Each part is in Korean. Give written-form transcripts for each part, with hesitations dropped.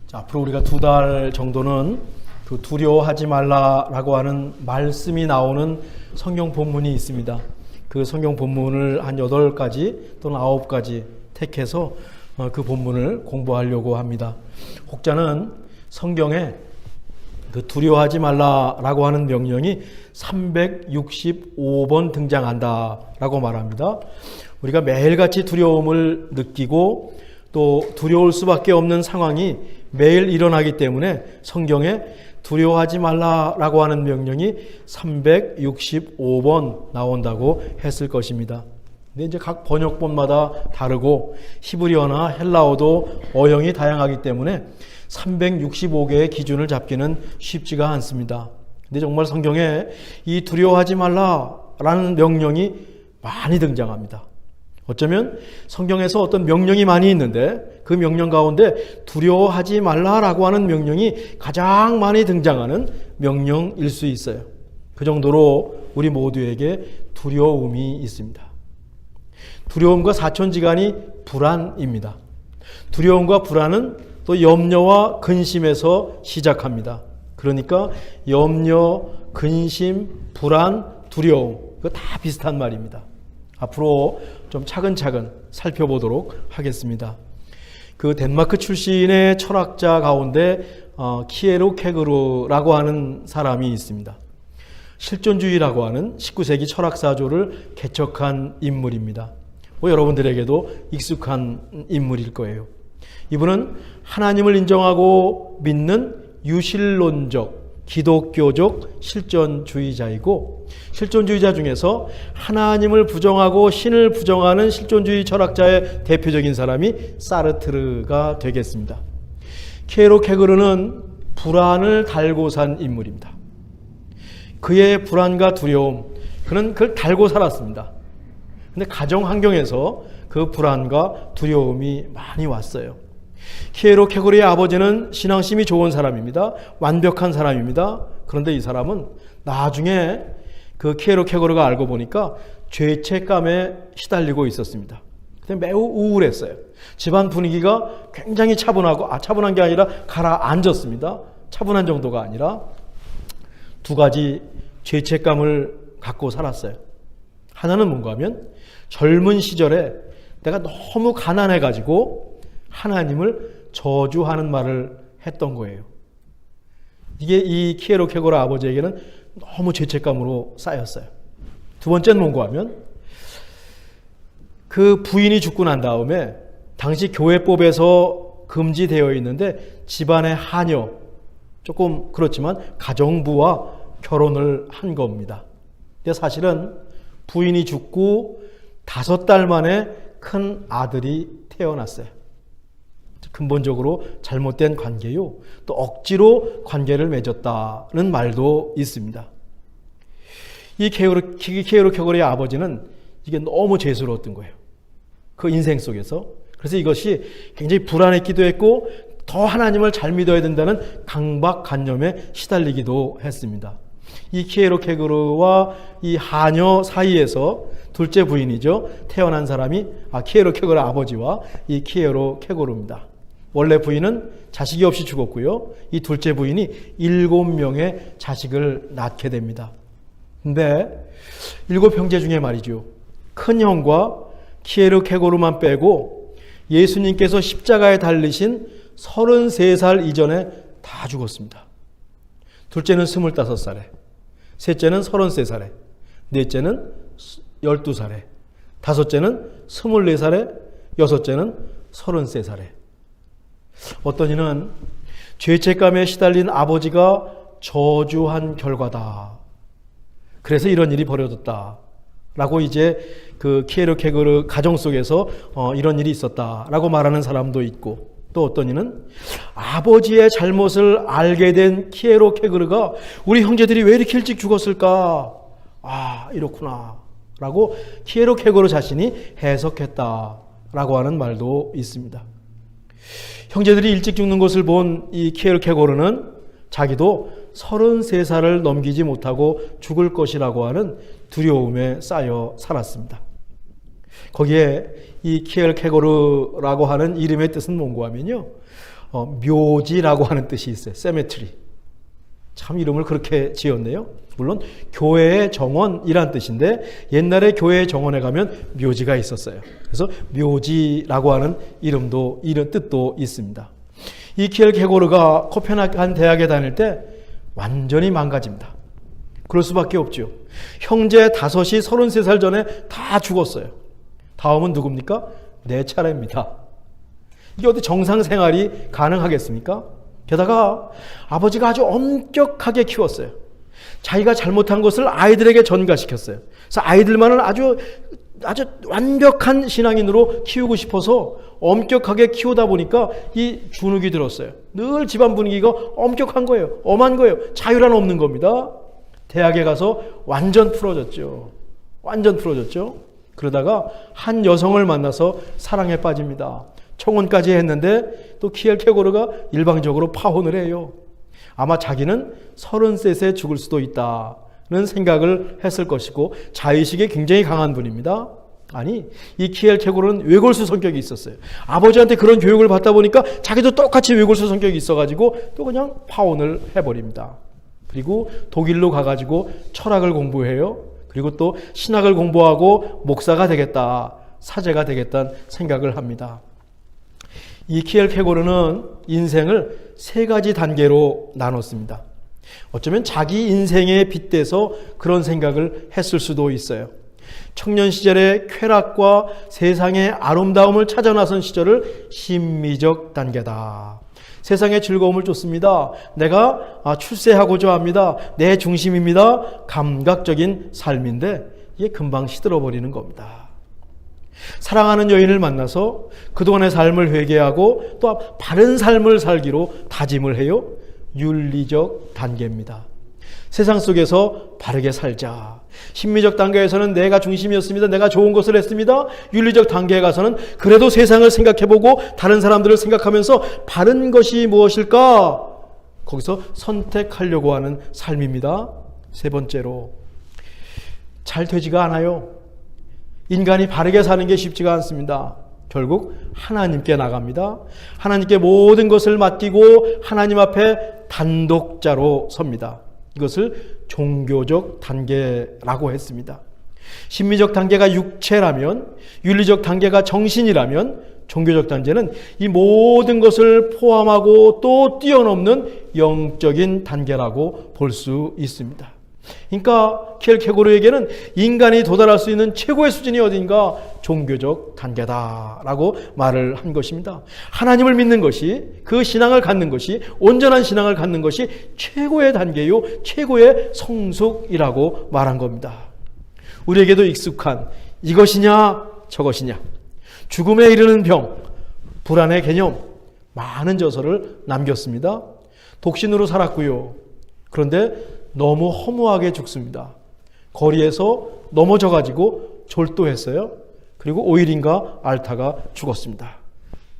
자, 앞으로 우리가 2달 정도는 그 두려워하지 말라라고 하는 말씀이 나오는 성경 본문이 있습니다. 그 성경 본문을 한 8가지 또는 9가지 택해서 그 본문을 공부하려고 합니다. 혹자는 성경에 그 두려워하지 말라라고 하는 명령이 365번 등장한다라고 말합니다. 우리가 매일같이 두려움을 느끼고 또 두려울 수밖에 없는 상황이 매일 일어나기 때문에 성경에 두려워하지 말라라고 하는 명령이 365번 나온다고 했을 것입니다. 근데 이제 각 번역본마다 다르고 히브리어나 헬라어도 어형이 다양하기 때문에 365개의 기준을 잡기는 쉽지가 않습니다. 근데 정말 성경에 이 두려워하지 말라라는 명령이 많이 등장합니다. 어쩌면 성경에서 어떤 명령이 많이 있는데 그 명령 가운데 두려워하지 말라라고 하는 명령이 가장 많이 등장하는 명령일 수 있어요. 그 정도로 우리 모두에게 두려움이 있습니다. 두려움과 사천지간이 불안입니다. 두려움과 불안은 또 염려와 근심에서 시작합니다. 그러니까 염려, 근심, 불안, 두려움, 그거 다 비슷한 말입니다. 앞으로 좀 차근차근 살펴보도록 하겠습니다. 그 덴마크 출신의 철학자 가운데 키에로 케그르라고 하는 사람이 있습니다. 실존주의라고 하는 19세기 철학사조를 개척한 인물입니다. 여러분들에게도 익숙한 인물일 거예요. 이분은 하나님을 인정하고 믿는 유실론적 기독교적 실존주의자이고, 실존주의자 중에서 하나님을 부정하고 신을 부정하는 실존주의 철학자의 대표적인 사람이 사르트르가 되겠습니다. 키에로 케그르는 불안을 달고 산 인물입니다. 그의 불안과 두려움, 그는 그걸 달고 살았습니다. 근데 가정 환경에서 그 불안과 두려움이 많이 왔어요. 키에로 케그르의 아버지는 신앙심이 좋은 사람입니다. 완벽한 사람입니다. 그런데 이 사람은 나중에 그 키에로 케그르가 알고 보니까 죄책감에 시달리고 있었습니다. 매우 우울했어요. 집안 분위기가 굉장히 차분하고, 차분한 게 아니라 가라앉았습니다. 차분한 정도가 아니라 2가지 죄책감을 갖고 살았어요. 하나는 뭔가 하면 젊은 시절에 내가 너무 가난해가지고 하나님을 저주하는 말을 했던 거예요. 이게 이 키에로 케그르 아버지에게는 너무 죄책감으로 쌓였어요. 2번째는 뭔가 하면 그 부인이 죽고 난 다음에 당시 교회법에서 금지되어 있는데 집안의 하녀, 조금 그렇지만 가정부와 결혼을 한 겁니다. 근데 사실은 부인이 죽고 5달 만에 큰 아들이 태어났어요. 근본적으로 잘못된 관계요, 또 억지로 관계를 맺었다는 말도 있습니다. 이 키에로 케그르의 아버지는 이게 너무 죄스러웠던 거예요. 그 인생 속에서. 그래서 이것이 굉장히 불안했기도 했고 더 하나님을 잘 믿어야 된다는 강박관념에 시달리기도 했습니다. 이 키에로 케그르와 이 하녀 사이에서 둘째 부인이죠, 태어난 사람이 키에로 케그르 아버지와 이 키에로 케그르입니다. 원래 부인은 자식이 없이 죽었고요. 이 둘째 부인이 7명의 자식을 낳게 됩니다. 근데 7형제 중에 말이죠, 큰 형과 키에로 케그르만 빼고 예수님께서 십자가에 달리신 33살 이전에 다 죽었습니다. 둘째는 25살에, 셋째는 33살에, 넷째는 12살에, 다섯째는 24살에, 여섯째는 33살에. 어떤 이는 죄책감에 시달린 아버지가 저주한 결과다. 그래서 이런 일이 벌어졌다. 라고 이제 그 키에로 케그르 가정 속에서 이런 일이 있었다라고 말하는 사람도 있고, 또 어떤 이는 아버지의 잘못을 알게 된 키에로 케그르가 우리 형제들이 왜 이렇게 일찍 죽었을까? 이렇구나. 라고 키에로 케그르 자신이 해석했다라고 하는 말도 있습니다. 형제들이 일찍 죽는 것을 본 이 키에로 케그르는 자기도 33살을 넘기지 못하고 죽을 것이라고 하는 두려움에 쌓여 살았습니다. 거기에 이 키에로 케그르라고 하는 이름의 뜻은 뭔가 하면요, 묘지라고 하는 뜻이 있어요. 세메트리. 참 이름을 그렇게 지었네요. 물론 교회의 정원이란 뜻인데 옛날에 교회의 정원에 가면 묘지가 있었어요. 그래서 묘지라고 하는 이런 뜻도 있습니다. 이 키엘케고르가 코펜하겐 대학에 다닐 때 완전히 망가집니다. 그럴 수밖에 없죠. 형제 5이 33살 전에 다 죽었어요. 다음은 누굽니까? 내 차례입니다. 이게 어디 정상 생활이 가능하겠습니까? 게다가 아버지가 아주 엄격하게 키웠어요. 자기가 잘못한 것을 아이들에게 전가시켰어요. 그래서 아이들만을 아주 완벽한 신앙인으로 키우고 싶어서 엄격하게 키우다 보니까 이 주눅이 들었어요. 늘 집안 분위기가 엄격한 거예요. 엄한 거예요. 자유란 없는 겁니다. 대학에 가서 완전 풀어졌죠. 그러다가 한 여성을 만나서 사랑에 빠집니다. 청혼까지 했는데 또 키엘케고르가 일방적으로 파혼을 해요. 아마 자기는 33세 죽을 수도 있다는 생각을 했을 것이고 자의식이 굉장히 강한 분입니다. 아니, 이 키엘케고르는 외골수 성격이 있었어요. 아버지한테 그런 교육을 받다 보니까 자기도 똑같이 외골수 성격이 있어가지고 또 그냥 파혼을 해버립니다. 그리고 독일로 가가지고 철학을 공부해요. 그리고 또 신학을 공부하고 목사가 되겠다, 사제가 되겠다는 생각을 합니다. 이 키엘케고르는 인생을 3가지 단계로 나눴습니다. 어쩌면 자기 인생에 빗대서 그런 생각을 했을 수도 있어요. 청년 시절의 쾌락과 세상의 아름다움을 찾아 나선 시절을 심미적 단계다. 세상의 즐거움을 쫓습니다. 내가 출세하고자 합니다. 내 중심입니다. 감각적인 삶인데 이게 금방 시들어버리는 겁니다. 사랑하는 여인을 만나서 그동안의 삶을 회개하고 또 바른 삶을 살기로 다짐을 해요. 윤리적 단계입니다. 세상 속에서 바르게 살자. 심미적 단계에서는 내가 중심이었습니다. 내가 좋은 것을 했습니다. 윤리적 단계에 가서는 그래도 세상을 생각해보고 다른 사람들을 생각하면서 바른 것이 무엇일까? 거기서 선택하려고 하는 삶입니다. 3번째로, 잘 되지가 않아요. 인간이 바르게 사는 게 쉽지가 않습니다. 결국 하나님께 나갑니다. 하나님께 모든 것을 맡기고 하나님 앞에 단독자로 섭니다. 이것을 종교적 단계라고 했습니다. 심미적 단계가 육체라면, 윤리적 단계가 정신이라면, 종교적 단계는 이 모든 것을 포함하고 또 뛰어넘는 영적인 단계라고 볼 수 있습니다. 그러니까 키엘케고르에게는 인간이 도달할 수 있는 최고의 수준이 어딘가 종교적 단계다라고 말을 한 것입니다. 하나님을 믿는 것이, 그 신앙을 갖는 것이, 온전한 신앙을 갖는 것이 최고의 단계요, 최고의 성숙이라고 말한 겁니다. 우리에게도 익숙한 이것이냐 저것이냐, 죽음에 이르는 병, 불안의 개념, 많은 저서를 남겼습니다. 독신으로 살았고요. 그런데 너무 허무하게 죽습니다. 거리에서 넘어져가지고 졸도했어요. 그리고 5일인가 앓다가 죽었습니다.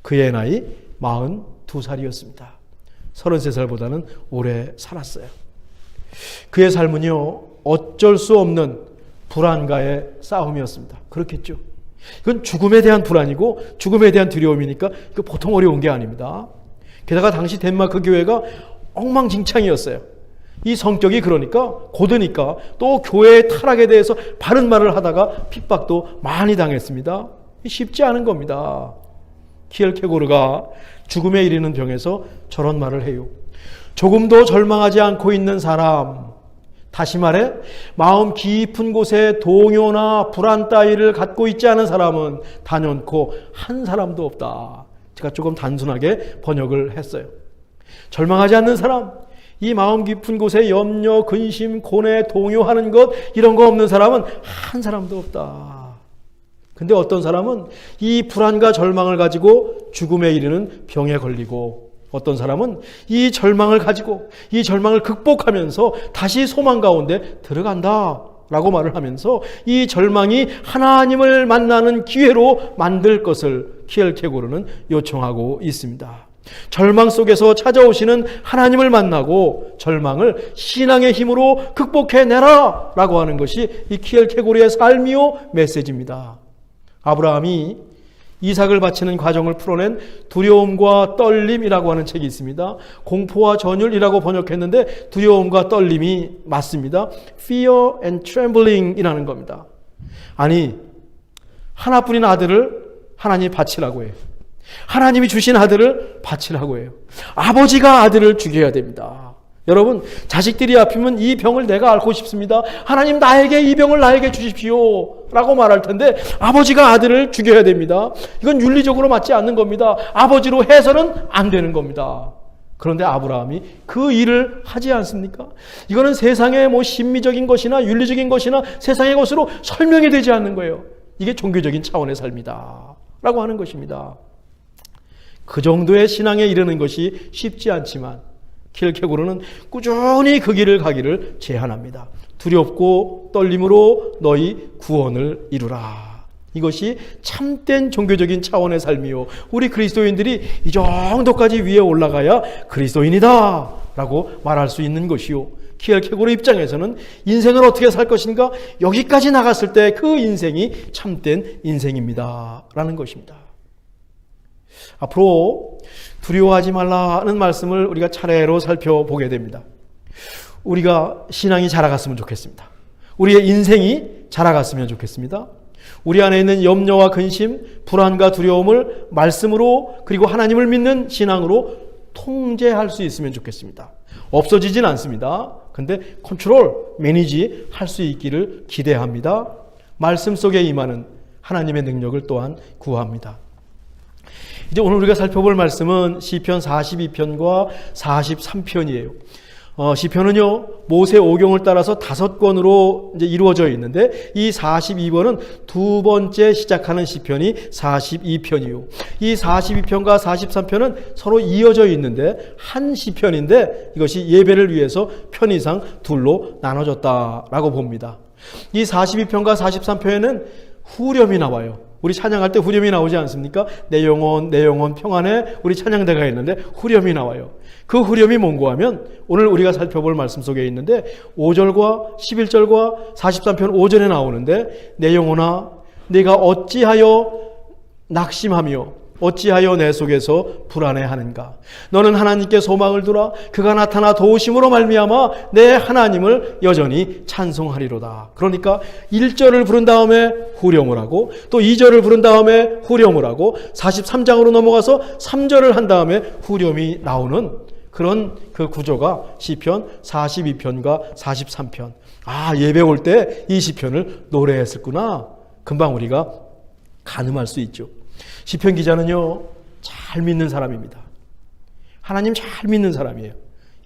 그의 나이 42살이었습니다. 33살보다는 오래 살았어요. 그의 삶은요, 어쩔 수 없는 불안과의 싸움이었습니다. 그렇겠죠. 이건 죽음에 대한 불안이고 죽음에 대한 두려움이니까 이거 보통 어려운 게 아닙니다. 게다가 당시 덴마크 교회가 엉망진창이었어요. 이 성격이 그러니까 고드니까 또 교회의 타락에 대해서 바른 말을 하다가 핍박도 많이 당했습니다. 쉽지 않은 겁니다. 키엘케고르가 죽음에 이르는 병에서 저런 말을 해요. 조금도 절망하지 않고 있는 사람, 다시 말해 마음 깊은 곳에 동요나 불안 따위를 갖고 있지 않은 사람은 단연코 한 사람도 없다. 제가 조금 단순하게 번역을 했어요. 절망하지 않는 사람, 이 마음 깊은 곳에 염려, 근심, 고뇌, 동요하는 것, 이런 거 없는 사람은 한 사람도 없다. 근데 어떤 사람은 이 불안과 절망을 가지고 죽음에 이르는 병에 걸리고, 어떤 사람은 이 절망을 가지고 이 절망을 극복하면서 다시 소망 가운데 들어간다 라고 말을 하면서 이 절망이 하나님을 만나는 기회로 만들 것을 키엘케고르는 요청하고 있습니다. 절망 속에서 찾아오시는 하나님을 만나고 절망을 신앙의 힘으로 극복해내라 라고 하는 것이 이 키엘케고르의 삶이요 메시지입니다. 아브라함이 이삭을 바치는 과정을 풀어낸 두려움과 떨림이라고 하는 책이 있습니다. 공포와 전율이라고 번역했는데 두려움과 떨림이 맞습니다. Fear and trembling 이라는 겁니다. 아니, 하나뿐인 아들을 하나님이 바치라고 해요. 하나님이 주신 아들을 바치라고 해요. 아버지가 아들을 죽여야 됩니다. 여러분, 자식들이 아프면 이 병을 내가 앓고 싶습니다. 하나님, 나에게 이 병을 나에게 주십시오 라고 말할 텐데 아버지가 아들을 죽여야 됩니다. 이건 윤리적으로 맞지 않는 겁니다. 아버지로 해서는 안 되는 겁니다. 그런데 아브라함이 그 일을 하지 않습니까? 이거는 세상의 심미적인 것이나 윤리적인 것이나 세상의 것으로 설명이 되지 않는 거예요. 이게 종교적인 차원의 삶이다 라고 하는 것입니다. 그 정도의 신앙에 이르는 것이 쉽지 않지만 킬케고르는 꾸준히 그 길을 가기를 제안합니다. 두렵고 떨림으로 너희 구원을 이루라. 이것이 참된 종교적인 차원의 삶이요. 우리 그리스도인들이 이 정도까지 위에 올라가야 그리스도인이다 라고 말할 수 있는 것이요. 킬케고르 입장에서는 인생을 어떻게 살 것인가, 여기까지 나갔을 때 그 인생이 참된 인생입니다 라는 것입니다. 앞으로 두려워하지 말라는 말씀을 우리가 차례로 살펴보게 됩니다. 우리가 신앙이 자라갔으면 좋겠습니다. 우리의 인생이 자라갔으면 좋겠습니다. 우리 안에 있는 염려와 근심, 불안과 두려움을 말씀으로 그리고 하나님을 믿는 신앙으로 통제할 수 있으면 좋겠습니다. 없어지진 않습니다. 근데 컨트롤, 매니지 할 수 있기를 기대합니다. 말씀 속에 임하는 하나님의 능력을 또한 구합니다. 이제 오늘 우리가 살펴볼 말씀은 시편 42편과 43편이에요. 시편은요, 모세 오경을 따라서 5권으로 이제 이루어져 있는데 이 42번은 두 번째 시작하는 시편이 42편이요. 이 42편과 43편은 서로 이어져 있는데 한 시편인데 이것이 예배를 위해서 편의상 둘로 나눠졌다라고 봅니다. 이 42편과 43편에는 후렴이 나와요. 우리 찬양할 때 후렴이 나오지 않습니까? 내 영혼 평안해, 우리 찬양대가 있는데 후렴이 나와요. 그 후렴이 뭔고 하면 오늘 우리가 살펴볼 말씀 속에 있는데 5절과 11절과 43편 5절에 나오는데 내 영혼아 네가 어찌하여 낙심하며 어찌하여 내 속에서 불안해하는가. 너는 하나님께 소망을 두라. 그가 나타나 도우심으로 말미암아 내 하나님을 여전히 찬송하리로다. 그러니까 1절을 부른 다음에 후렴을 하고 또 2절을 부른 다음에 후렴을 하고 43장으로 넘어가서 3절을 한 다음에 후렴이 나오는 그런 그 구조가 시편 42편과 43편. 아, 예배 올 때 이 시편을 노래했었구나. 금방 우리가 가늠할 수 있죠. 시편 기자는요, 잘 믿는 사람입니다. 하나님 잘 믿는 사람이에요.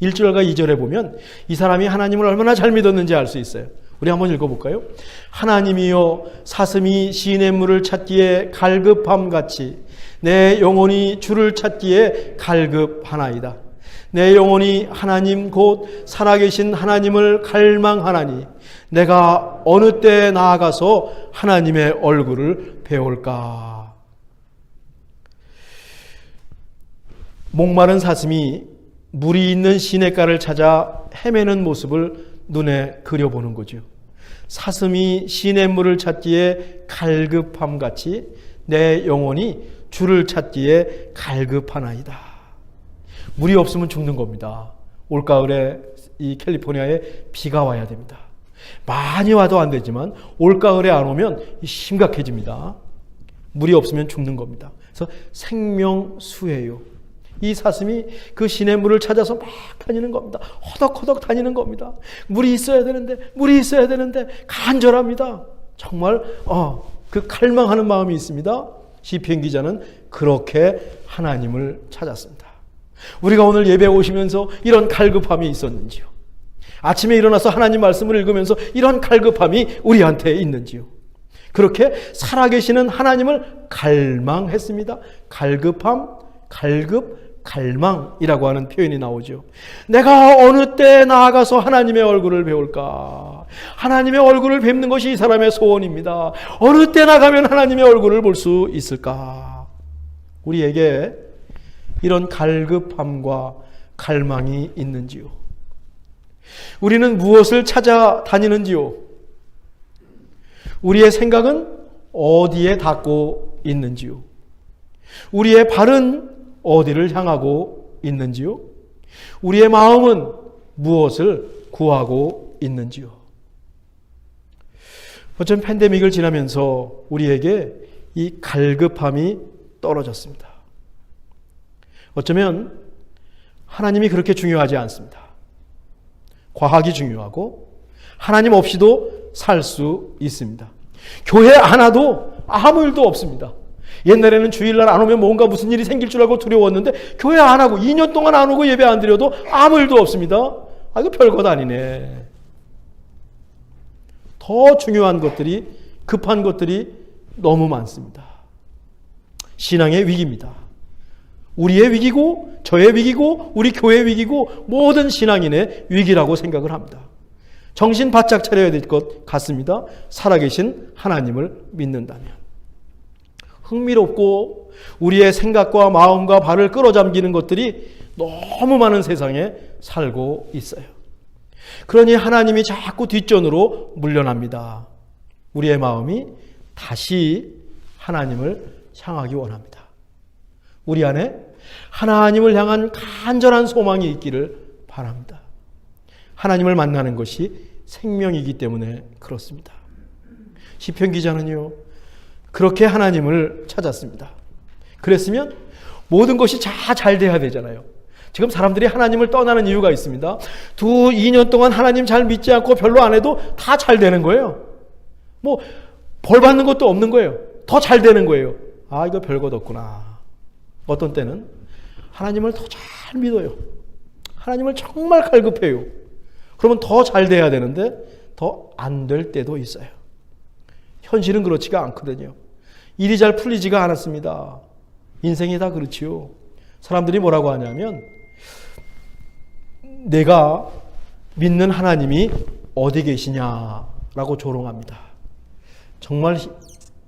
1절과 2절에 보면 이 사람이 하나님을 얼마나 잘 믿었는지 알 수 있어요. 우리 한번 읽어볼까요? 하나님이여 사슴이 시냇물을 찾기에 갈급함같이 내 영혼이 주를 찾기에 갈급하나이다. 내 영혼이 하나님 곧 살아계신 하나님을 갈망하나니 내가 어느 때에 나아가서 하나님의 얼굴을 배울까. 목마른 사슴이 물이 있는 시냇가를 찾아 헤매는 모습을 눈에 그려보는 거죠. 사슴이 시냇물을 찾기에 갈급함같이 내 영혼이 주를 찾기에 갈급하나이다. 물이 없으면 죽는 겁니다. 올가을에 이 캘리포니아에 비가 와야 됩니다. 많이 와도 안 되지만 올가을에 안 오면 심각해집니다. 물이 없으면 죽는 겁니다. 그래서 생명수예요. 이 사슴이 그 시냇물을 찾아서 막 다니는 겁니다. 허덕허덕 다니는 겁니다. 물이 있어야 되는데 간절합니다. 정말 그 갈망하는 마음이 있습니다. 시편 기자는 그렇게 하나님을 찾았습니다. 우리가 오늘 예배 오시면서 이런 갈급함이 있었는지요? 아침에 일어나서 하나님 말씀을 읽으면서 이런 갈급함이 우리한테 있는지요? 그렇게 살아계시는 하나님을 갈망했습니다. 갈급함, 갈망이라고 하는 표현이 나오죠. 내가 어느 때 나아가서 하나님의 얼굴을 배울까? 하나님의 얼굴을 뵙는 것이 이 사람의 소원입니다. 어느 때 나가면 하나님의 얼굴을 볼 수 있을까? 우리에게 이런 갈급함과 갈망이 있는지요? 우리는 무엇을 찾아다니는지요? 우리의 생각은 어디에 닿고 있는지요? 우리의 발은 어디를 향하고 있는지요? 우리의 마음은 무엇을 구하고 있는지요? 어쩜 팬데믹을 지나면서 우리에게 이 갈급함이 떨어졌습니다. 어쩌면 하나님이 그렇게 중요하지 않습니다. 과학이 중요하고 하나님 없이도 살 수 있습니다. 교회 안 와도 아무 일도 없습니다. 옛날에는 주일날 안 오면 뭔가 무슨 일이 생길 줄 알고 두려웠는데 교회 안 하고 2년 동안 안 오고 예배 안 드려도 아무 일도 없습니다. 아, 이거 별것 아니네. 더 중요한 것들이, 급한 것들이 너무 많습니다. 신앙의 위기입니다. 우리의 위기고 저의 위기고 우리 교회의 위기고 모든 신앙인의 위기라고 생각을 합니다. 정신 바짝 차려야 될 것 같습니다. 살아계신 하나님을 믿는다면. 흥미롭고 우리의 생각과 마음과 발을 끌어잠기는 것들이 너무 많은 세상에 살고 있어요. 그러니 하나님이 자꾸 뒷전으로 물러납니다. 우리의 마음이 다시 하나님을 향하기 원합니다. 우리 안에 하나님을 향한 간절한 소망이 있기를 바랍니다. 하나님을 만나는 것이 생명이기 때문에 그렇습니다. 시편 기자는요, 그렇게 하나님을 찾았습니다. 그랬으면 모든 것이 다 잘 돼야 되잖아요. 지금 사람들이 하나님을 떠나는 이유가 있습니다. 2년 동안 하나님 잘 믿지 않고 별로 안 해도 다 잘 되는 거예요. 뭐 벌 받는 것도 없는 거예요. 더 잘 되는 거예요. 아, 이거 별것 없구나. 어떤 때는 하나님을 더 잘 믿어요. 하나님을 정말 갈급해요. 그러면 더 잘 돼야 되는데 더 안 될 때도 있어요. 현실은 그렇지가 않거든요. 일이 잘 풀리지가 않았습니다. 인생이 다 그렇지요. 사람들이 뭐라고 하냐면 내가 믿는 하나님이 어디 계시냐라고 조롱합니다. 정말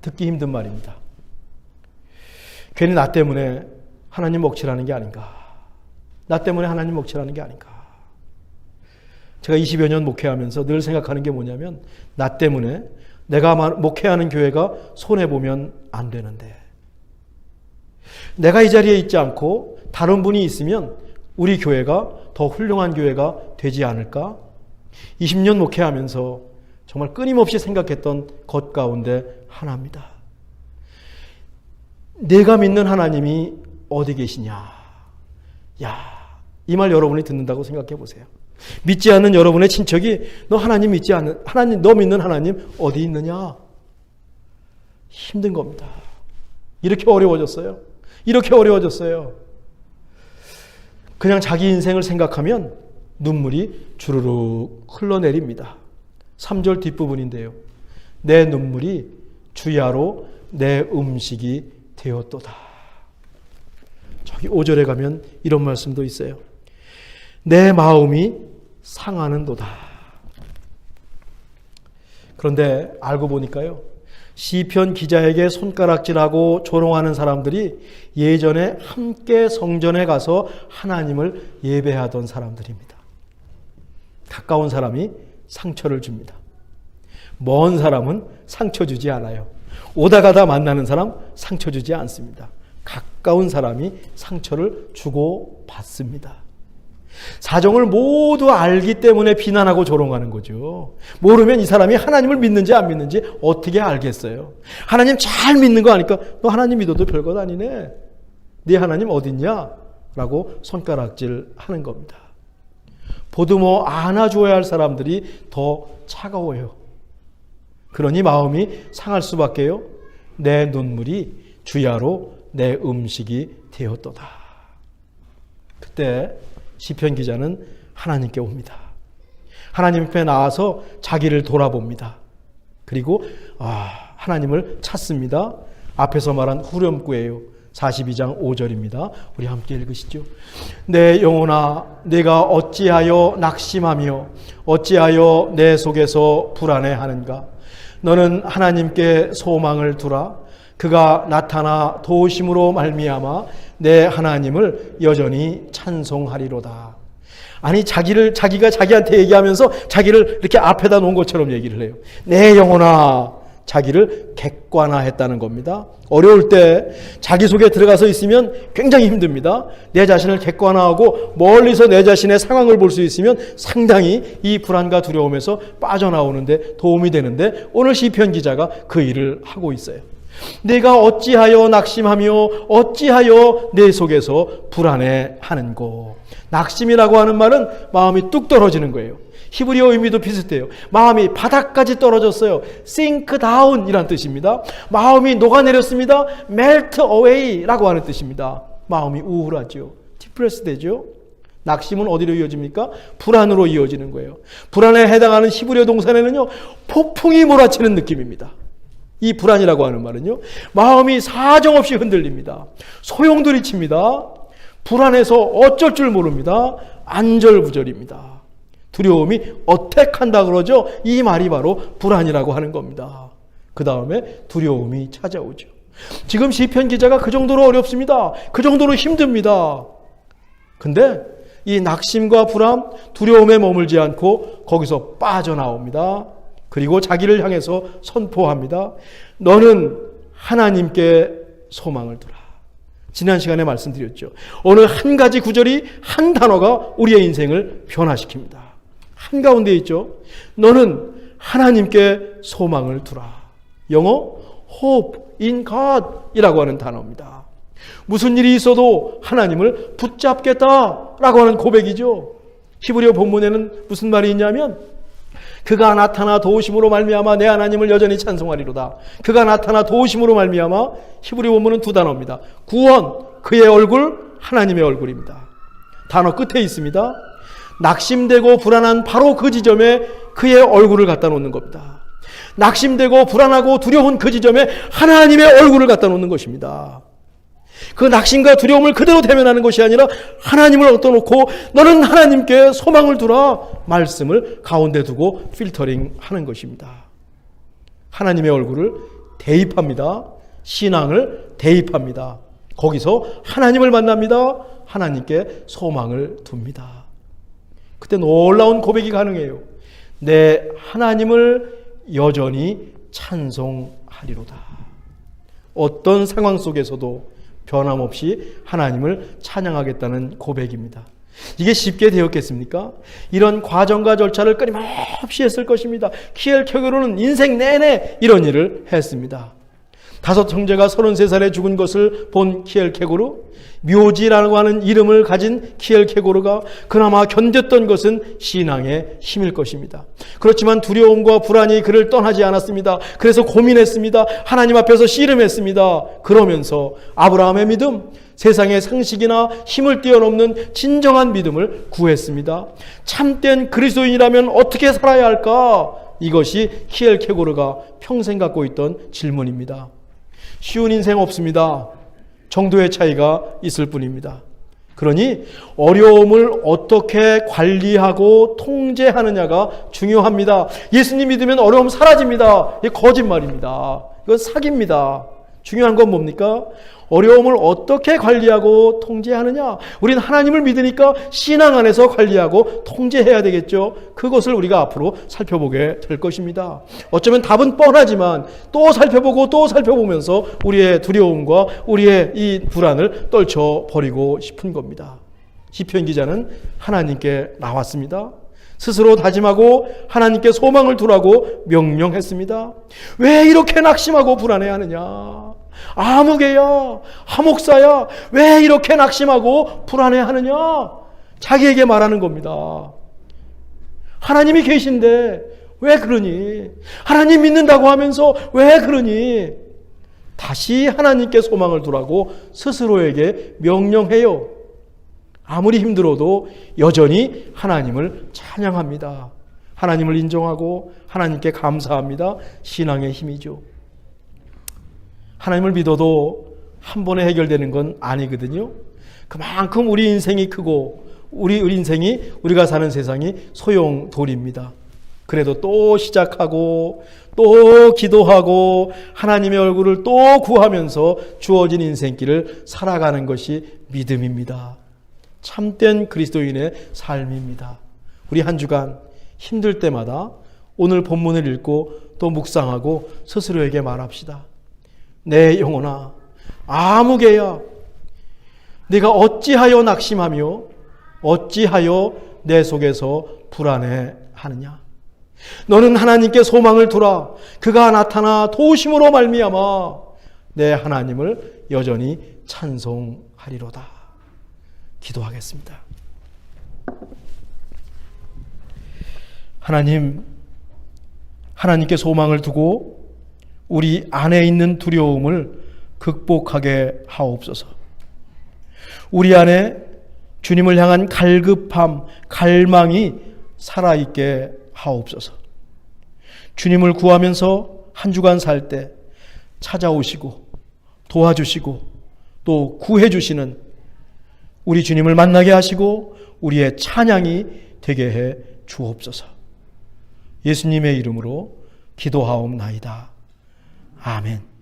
듣기 힘든 말입니다. 괜히 나 때문에 하나님 먹칠하는 게 아닌가. 나 때문에 하나님 먹칠하는 게 아닌가. 제가 20여 년 목회하면서 늘 생각하는 게 뭐냐면 나 때문에 내가 목회하는 교회가 손해보면 안 되는데 내가 이 자리에 있지 않고 다른 분이 있으면 우리 교회가 더 훌륭한 교회가 되지 않을까? 20년 목회하면서 정말 끊임없이 생각했던 것 가운데 하나입니다. 내가 믿는 하나님이 어디 계시냐? 야, 이 말 여러분이 듣는다고 생각해 보세요. 믿지 않는 여러분의 친척이 너 하나님 믿지 않는 하나님, 너 믿는 하나님 어디 있느냐? 힘든 겁니다. 이렇게 어려워졌어요. 이렇게 어려워졌어요. 그냥 자기 인생을 생각하면 눈물이 주르륵 흘러내립니다. 3절 뒷부분인데요. 내 눈물이 주야로 내 음식이 되었도다. 저기 5절에 가면 이런 말씀도 있어요. 내 마음이 상하는도다. 그런데 알고 보니까요, 시편 기자에게 손가락질하고 조롱하는 사람들이 예전에 함께 성전에 가서 하나님을 예배하던 사람들입니다. 가까운 사람이 상처를 줍니다. 먼 사람은 상처 주지 않아요. 오다 가다 만나는 사람 상처 주지 않습니다. 가까운 사람이 상처를 주고 받습니다. 사정을 모두 알기 때문에 비난하고 조롱하는 거죠. 모르면 이 사람이 하나님을 믿는지 안 믿는지 어떻게 알겠어요. 하나님 잘 믿는 거 아니까 너 하나님 믿어도 별것 아니네. 네 하나님 어딨냐? 라고 손가락질 하는 겁니다. 보듬어 안아줘야 할 사람들이 더 차가워요. 그러니 마음이 상할 수밖에요. 내 눈물이 주야로 내 음식이 되었도다. 그때 시편 기자는 하나님께 옵니다. 하나님 앞에 나와서 자기를 돌아봅니다. 그리고 하나님을 찾습니다. 앞에서 말한 후렴구예요. 42장 5절입니다. 우리 함께 읽으시죠. 내 영혼아 내가 어찌하여 낙심하며 어찌하여 내 속에서 불안해하는가. 너는 하나님께 소망을 두라. 그가 나타나 도우심으로 말미암아 내 하나님을 여전히 찬송하리로다. 아니 자기가 자기한테 얘기하면서 자기를 이렇게 앞에다 놓은 것처럼 얘기를 해요. 내 영혼아 자기를 객관화했다는 겁니다. 어려울 때 자기 속에 들어가서 있으면 굉장히 힘듭니다. 내 자신을 객관화하고 멀리서 내 자신의 상황을 볼 수 있으면 상당히 이 불안과 두려움에서 빠져나오는데 도움이 되는데 오늘 시편 기자가 그 일을 하고 있어요. 내가 어찌하여 낙심하며 어찌하여 내 속에서 불안해하는고. 낙심이라고 하는 말은 마음이 뚝 떨어지는 거예요. 히브리어 의미도 비슷해요. 마음이 바닥까지 떨어졌어요. sink down 이란 뜻입니다. 마음이 녹아내렸습니다. melt away 라고 하는 뜻입니다. 마음이 우울하죠. 디프레스 되죠. 낙심은 어디로 이어집니까? 불안으로 이어지는 거예요. 불안에 해당하는 히브리어 동사에는요, 폭풍이 몰아치는 느낌입니다. 이 불안이라고 하는 말은요, 마음이 사정없이 흔들립니다. 소용돌이칩니다. 불안해서 어쩔 줄 모릅니다. 안절부절입니다. 두려움이 어택한다 그러죠. 이 말이 바로 불안이라고 하는 겁니다. 그 다음에 두려움이 찾아오죠. 지금 시편 기자가 그 정도로 어렵습니다. 그 정도로 힘듭니다. 근데 이 낙심과 불안, 두려움에 머물지 않고 거기서 빠져나옵니다. 그리고 자기를 향해서 선포합니다. 너는 하나님께 소망을 두라. 지난 시간에 말씀드렸죠. 어느 한 가지 구절이 한 단어가 우리의 인생을 변화시킵니다. 한가운데 있죠. 너는 하나님께 소망을 두라. 영어 hope in God 이라고 하는 단어입니다. 무슨 일이 있어도 하나님을 붙잡겠다라고 하는 고백이죠. 히브리어 본문에는 무슨 말이 있냐면 그가 나타나 도우심으로 말미암아 내 하나님을 여전히 찬송하리로다. 그가 나타나 도우심으로 말미암아 히브리어 본문은 두 단어입니다. 구원, 그의 얼굴, 하나님의 얼굴입니다. 단어 끝에 있습니다. 낙심되고 불안한 바로 그 지점에 그의 얼굴을 갖다 놓는 겁니다. 낙심되고 불안하고 두려운 그 지점에 하나님의 얼굴을 갖다 놓는 것입니다. 그 낙심과 두려움을 그대로 대면하는 것이 아니라 하나님을 얻어 놓고 너는 하나님께 소망을 두라 말씀을 가운데 두고 필터링 하는 것입니다. 하나님의 얼굴을 대입합니다. 신앙을 대입합니다. 거기서 하나님을 만납니다. 하나님께 소망을 둡니다. 그때 놀라운 고백이 가능해요. 내 하나님을 여전히 찬송하리로다. 어떤 상황 속에서도 변함없이 하나님을 찬양하겠다는 고백입니다. 이게 쉽게 되었겠습니까? 이런 과정과 절차를 끊임없이 했을 것입니다. 키엘케고르는 인생 내내 이런 일을 했습니다. 다섯 형제가 33살에 죽은 것을 본 키엘케고르, 묘지라고 하는 이름을 가진 키엘케고르가 그나마 견뎠던 것은 신앙의 힘일 것입니다. 그렇지만 두려움과 불안이 그를 떠나지 않았습니다. 그래서 고민했습니다. 하나님 앞에서 씨름했습니다. 그러면서 아브라함의 믿음, 세상의 상식이나 힘을 뛰어넘는 진정한 믿음을 구했습니다. 참된 그리스도인이라면 어떻게 살아야 할까? 이것이 키엘케고르가 평생 갖고 있던 질문입니다. 쉬운 인생 없습니다. 정도의 차이가 있을 뿐입니다. 그러니 어려움을 어떻게 관리하고 통제하느냐가 중요합니다. 예수님 믿으면 어려움 사라집니다. 이게 거짓말입니다. 이건 사기입니다. 중요한 건 뭡니까? 어려움을 어떻게 관리하고 통제하느냐? 우리는 하나님을 믿으니까 신앙 안에서 관리하고 통제해야 되겠죠. 그것을 우리가 앞으로 살펴보게 될 것입니다. 어쩌면 답은 뻔하지만 또 살펴보고 또 살펴보면서 우리의 두려움과 우리의 이 불안을 떨쳐버리고 싶은 겁니다. 시편 기자는 하나님께 나왔습니다. 스스로 다짐하고 하나님께 소망을 두라고 명령했습니다. 왜 이렇게 낙심하고 불안해하느냐? 아무개야, 하목사야, 왜 이렇게 낙심하고 불안해하느냐? 자기에게 말하는 겁니다. 하나님이 계신데 왜 그러니? 하나님 믿는다고 하면서 왜 그러니? 다시 하나님께 소망을 두라고 스스로에게 명령해요. 아무리 힘들어도 여전히 하나님을 찬양합니다. 하나님을 인정하고 하나님께 감사합니다. 신앙의 힘이죠. 하나님을 믿어도 한 번에 해결되는 건 아니거든요. 그만큼 우리 인생이 크고 우리 인생이 우리가 사는 세상이 소용돌이입니다. 그래도 또 시작하고 또 기도하고 하나님의 얼굴을 또 구하면서 주어진 인생길을 살아가는 것이 믿음입니다. 참된 그리스도인의 삶입니다. 우리 한 주간 힘들 때마다 오늘 본문을 읽고 또 묵상하고 스스로에게 말합시다. 내 영혼아, 아무개야, 네가 어찌하여 낙심하며 어찌하여 내 속에서 불안해하느냐. 너는 하나님께 소망을 두라. 그가 나타나 도우심으로 말미암아 내 하나님을 여전히 찬송하리로다. 기도하겠습니다. 하나님께 소망을 두고 우리 안에 있는 두려움을 극복하게 하옵소서. 우리 안에 주님을 향한 갈급함, 갈망이 살아있게 하옵소서. 주님을 구하면서 한 주간 살 때 찾아오시고 도와주시고 또 구해주시는 우리 주님을 만나게 하시고 우리의 찬양이 되게 해 주옵소서. 예수님의 이름으로 기도하옵나이다. 아멘.